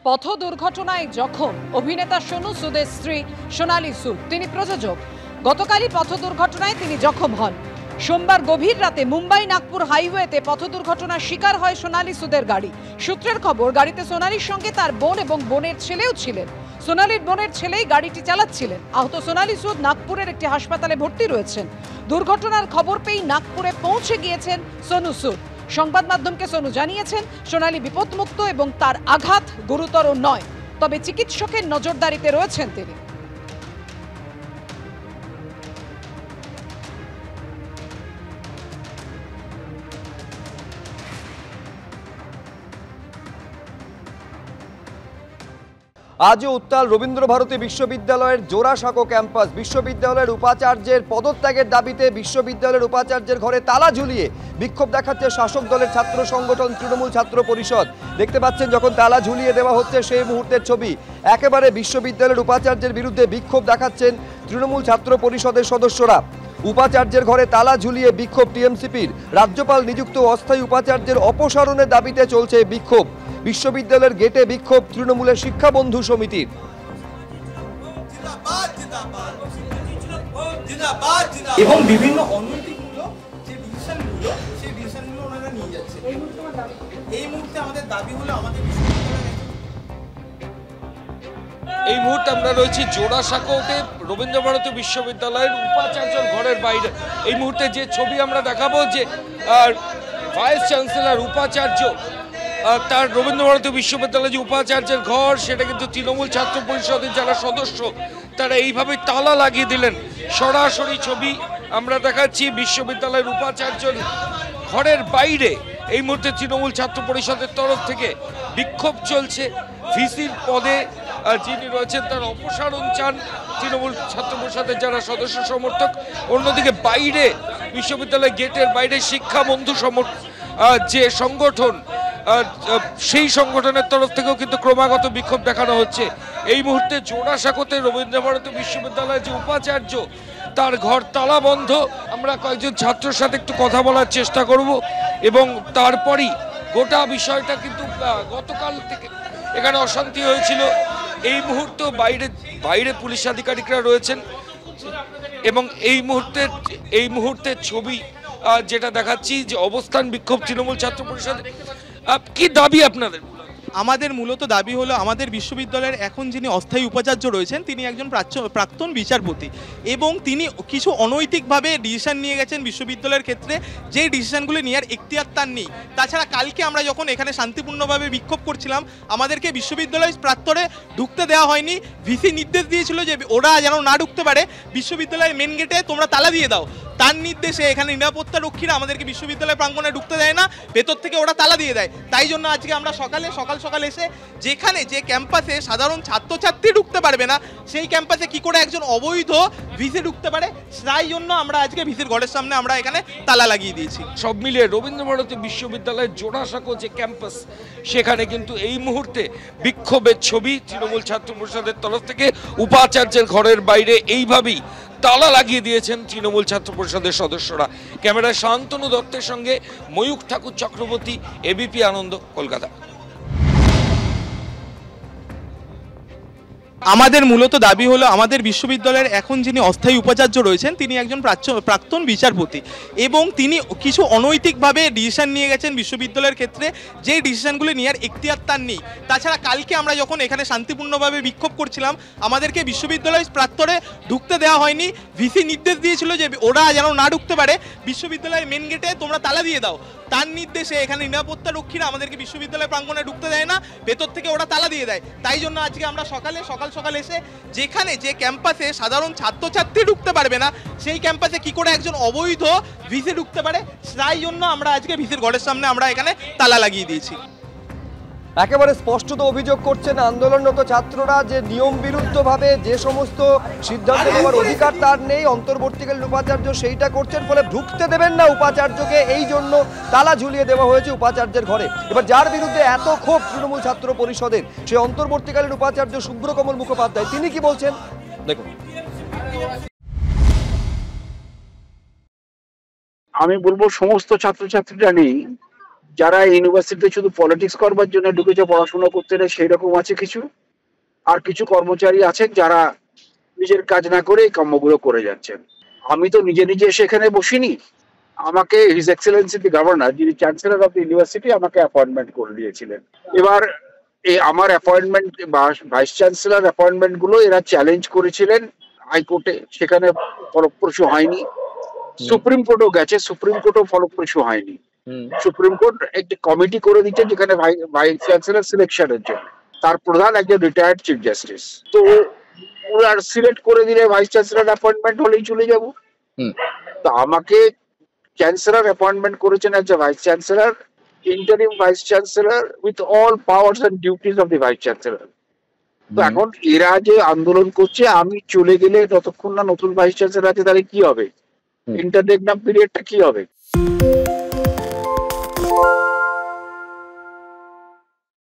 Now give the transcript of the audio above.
পথ দুর্ঘটনায় জখম অভিনেতা সোনু সুদের স্ত্রী সোনালী সুদ। তিনি প্রযোজক। গতকালই পথ দুর্ঘটনায় তিনি জখম হন। সোমবার গভীর রাতে মুম্বাই নাগপুর হাইওয়েতে পথ দুর্ঘটনার শিকার হয় সোনালী সুদের গাড়ি। সূত্রের খবর, গাড়িতে সোনালীর সঙ্গে তার বোন এবং বোনের ছেলেও ছিলেন। সোনালীর বোনের ছেলেই গাড়িটি চালাচ্ছিলেন। আহত সোনালী সুদ নাগপুরের একটি হাসপাতালে ভর্তি রয়েছেন। দুর্ঘটনার খবর পেয়ে নাগপুরে পৌঁছে গিয়েছেন সোনু সুদ। সংবাদ মাধ্যমকে সোনু জানিয়েছেন, সোনালী বিপদমুক্ত এবং তার আঘাত গুরুতর নয়, তবে চিকিৎসকের নজরদারিতে রয়েছেন তিনি। আজও উত্তাল রবীন্দ্রভারতী বিশ্ববিদ্যালয়ের জোড়াসাঁকো ক্যাম্পাস। বিশ্ববিদ্যালয়ের উপাচার্যের পদত্যাগের দাবিতে বিশ্ববিদ্যালয়ের উপাচার্যের ঘরে তালা ঝুলিয়ে বিক্ষোভ দেখাচ্ছে শাসক দলের ছাত্র সংগঠন তৃণমূল ছাত্র পরিষদ। দেখতে পাচ্ছেন যখন তালা ঝুলিয়ে দেওয়া হচ্ছে সেই মুহূর্তের ছবি। একেবারে বিশ্ববিদ্যালয়ের উপাচার্যের বিরুদ্ধে বিক্ষোভ দেখাচ্ছেন তৃণমূল ছাত্র পরিষদের সদস্যরা। উপাচার্যের ঘরে তালা ঝুলিয়ে বিক্ষোভ টিএমসিপির। রাজ্যপাল নিযুক্ত অস্থায়ী উপাচার্যের অপসারণের দাবিতে চলছে বিক্ষোভ। বিশ্ববিদ্যালয়ের গেটে বিক্ষোভ তৃণমূলের শিক্ষা বন্ধু সমিতির। এবং বিভিন্ন অনৈতিকমূলক যে ডিসিশনগুলো সেই ডিসিশনগুলো ওনারা নিয়ে যাচ্ছে। এই মুহূর্তে আমাদের দাবি হলো আমাদের এই মুহূর্তে আমরা রয়েছি জোড়াসাঁকোতে রবীন্দ্রভারতী বিশ্ববিদ্যালয়ের উপাচার্যর ঘরের বাইরে। এই মুহূর্তে যে ছবি আমরা দেখাবো, যে ভাইস চ্যান্সেলর উপাচার্য তার রবীন্দ্রভারতী বিশ্ববিদ্যালয়ের যে উপাচার্যের ঘর, সেটা কিন্তু তৃণমূল ছাত্র পরিষদের যারা সদস্য তারা এইভাবে তালা লাগিয়ে দিলেন। সরাসরি ছবি আমরা দেখাচ্ছি বিশ্ববিদ্যালয়ের উপাচার্যর ঘরের বাইরে। এই মুহূর্তে তৃণমূল ছাত্র পরিষদের তরফ থেকে বিক্ষোভ চলছে। ভিসির পদে যিনি রয়েছেন তার অপসারণ চান তৃণমূল ছাত্র পরিষদের যারা সদস্য সমর্থক। অন্যদিকে বাইরে বিশ্ববিদ্যালয়ের গেটের বাইরে শিক্ষা বন্ধু যে সংগঠন, সেই সংগঠনের তরফ থেকেও কিন্তু ক্রমাগত বিক্ষোভ দেখানো হচ্ছে। এই মুহূর্তে জোড়াসাঁকোতে রবীন্দ্রভারতী বিশ্ববিদ্যালয়ের যে উপাচার্য তার ঘর তালা বন্ধ। আমরা কয়েকজন ছাত্রের সাথে একটু কথা বলার চেষ্টা করব এবং তারপরই গোটা বিষয়টা কিন্তু গতকাল থেকে এখানে অশান্তি হয়েছিল। এই মুহূর্তে বাইরে পুলিশ আধিকারিকরা রয়েছেন এবং এই মুহূর্তের ছবি যেটা দেখাচ্ছি, যে অবস্থান বিক্ষোভ তৃণমূল ছাত্র পরিষদ। কি দাবি আপনাদের? আমাদের মূলত দাবি হলো আমাদের বিশ্ববিদ্যালয়ের এখন যিনি অস্থায়ী উপাচার্য রয়েছেন তিনি একজন প্রাক্তন বিচারপতি এবং তিনি কিছু অনৈতিকভাবে ডিসিশন নিয়ে গেছেন বিশ্ববিদ্যালয়ের ক্ষেত্রে, যে ডিসিশনগুলি নেওয়ার এখতিয়ার তার নেই। তাছাড়া কালকে আমরা যখন এখানে শান্তিপূর্ণভাবে বিক্ষোভ করছিলাম, আমাদেরকে বিশ্ববিদ্যালয় প্রাক্তরে ঢুকতে দেওয়া হয়নি। ভিসি নির্দেশ দিয়েছিল যে ওরা যেন না ঢুকতে পারে, বিশ্ববিদ্যালয়ের মেন গেটে তোমরা তালা দিয়ে দাও। তার নির্দেশে এখানে নিরাপত্তা রক্ষীরা আমাদেরকে বিশ্ববিদ্যালয় প্রাঙ্গণে ঢুকতে দেয় না, ভেতর থেকে ওরা তালা দিয়ে দেয়। তাই জন্য আজকে আমরা সকাল এসে যেখানে যে ক্যাম্পাসে সাধারণ ছাত্রছাত্রী ঢুকতে পারবে না, সেই ক্যাম্পাসে কি করে একজন অবৈধ ভিসি ঢুকতে পারে, তাই জন্য আমরা আজকে ভিসির ঘরের সামনে আমরা এখানে তালা লাগিয়ে দিয়েছি। সব মিলিয়ে রবীন্দ্রভারতী বিশ্ববিদ্যালয়ের জোড়াসাঁকো যে ক্যাম্পাস, সেখানে কিন্তু এই মুহূর্তে বিক্ষোভের ছবি তৃণমূল ছাত্র পরিষদের তরফ থেকে উপাচার্যের ঘরের বাইরে এইভাবেই তালা লাগিয়ে দিয়েছেন তৃণমূল ছাত্র পরিষদের সদস্যরা। ক্যামেরায় শান্তনু দত্তের সঙ্গে ময়ূখ ঠাকুর চক্রবর্তী, এবিপি আনন্দ, কলকাতা। আমাদের মূলত দাবি হলো আমাদের বিশ্ববিদ্যালয়ের এখন যিনি অস্থায়ী উপাচার্য রয়েছেন তিনি একজন প্রাক্তন বিচারপতি এবং তিনি কিছু অনৈতিকভাবে ডিসিশন নিয়ে গেছেন বিশ্ববিদ্যালয়ের ক্ষেত্রে, যে ডিসিশনগুলি নেওয়ার এখতিয়ার তার নেই। তাছাড়া কালকে আমরা যখন এখানে শান্তিপূর্ণভাবে বিক্ষোভ করছিলাম, আমাদেরকে বিশ্ববিদ্যালয় প্রাক্তরে ঢুকতে দেওয়া হয়নি। ভিসি নির্দেশ দিয়েছিল যে ওরা যেন না ঢুকতে পারে, বিশ্ববিদ্যালয়ের মেন গেটে তোমরা তালা দিয়ে দাও। তার নির্দেশে এখানে নিরাপত্তা রক্ষীরা আমাদেরকে বিশ্ববিদ্যালয় প্রাঙ্গণে ঢুকতে দেয় না, ভেতর থেকে ওরা তালা দিয়ে দেয়। তাই জন্য আজকে আমরা সকাল এসে যেখানে যে ক্যাম্পাসে সাধারণ ছাত্রছাত্রী ঢুকতে পারবে না, সেই ক্যাম্পাসে কি করে একজন অবৈধ ভিসি ঢুকতে পারে, তাই জন্য আমরা আজকে ভিসির ঘরের সামনে আমরা এখানে তালা লাগিয়ে দিয়েছি। একেবারে স্পষ্টত অভিযোগ করছেন আন্দোলনরত ছাত্ররা যে নিয়ম বিরুদ্ধভাবে যে সমস্ত সিদ্ধান্ত নেওয়ার অধিকার তার নেই, অন্তর্বর্তীকালীন উপাচার্য সেইটা করছেন, ফলে ঢুকতে দেবেন না উপাচার্যকে, এই জন্য তালা ঝুলিয়ে দেওয়া হয়েছে উপাচার্যের ঘরে। এবার যার বিরুদ্ধে এত ক্ষোভ তৃণমূল ছাত্র পরিষদের, সেই অন্তর্বর্তীকালীন উপাচার্য শুভ্রকমল মুখোপাধ্যায়, তিনি কি বলছেন দেখুন। আমি বলবো সমস্ত ছাত্রছাত্রীরা নেই, যারা ইউনিভার্সিটিতে শুধু পলিটিক্স করবার জন্য ঢুকেছে, পড়াশোনা করতে না, সেই রকম আছে কিছু। আর কিছু কর্মচারী আছেন যারা নিজের কাজ না করে এই কর্মগুলো করে যাচ্ছেন। আমি তো নিজে নিজে এসে এখানে বসিনি, আমাকে হিজ এক্সেলেন্সি দি গভর্নর, যিনি চ্যান্সেলর অফ দ্য ইউনিভার্সিটি, আমাকে অ্যাপয়েন্টমেন্ট করে দিয়েছিলেন। এবার এই আমার অ্যাপয়েন্টমেন্ট, ভাইস চ্যান্সেলর অ্যাপয়েন্টমেন্ট গুলো এরা চ্যালেঞ্জ করেছিলেন হাইকোর্টে, সেখানে ফলপ্রসূ হয়নি। সুপ্রিম কোর্টও গেছে, সুপ্রিম কোর্টও ফলপ্রসূ হয়নি। সুপ্রিম কোর্ট একটি কমিটি করে দিচ্ছে যেখানে ভাইস চ্যান্সেলর সিলেকশনের জন্য, তার প্রধান একজন রিটায়ার্ড চিফ জাস্টিস। তো ওরা সিলেক্ট করে দিলে ভাইস চ্যান্সেলর অ্যাপয়েন্টমেন্ট হলেই চলে যাব। তো আমাকে চ্যান্সেলর অ্যাপয়েন্টমেন্ট করেছেন as a vice chancellor, interim vice chancellor with all powers and duties of the vice chancellor. তো এখন এরা যে আন্দোলন করছে, আমি চলে গেলে যতক্ষণ না নতুন ভাইস চ্যান্সেলর আছে তাহলে কি হবে, ইন্টাররেগনাম পিরিয়ডটা কি হবে?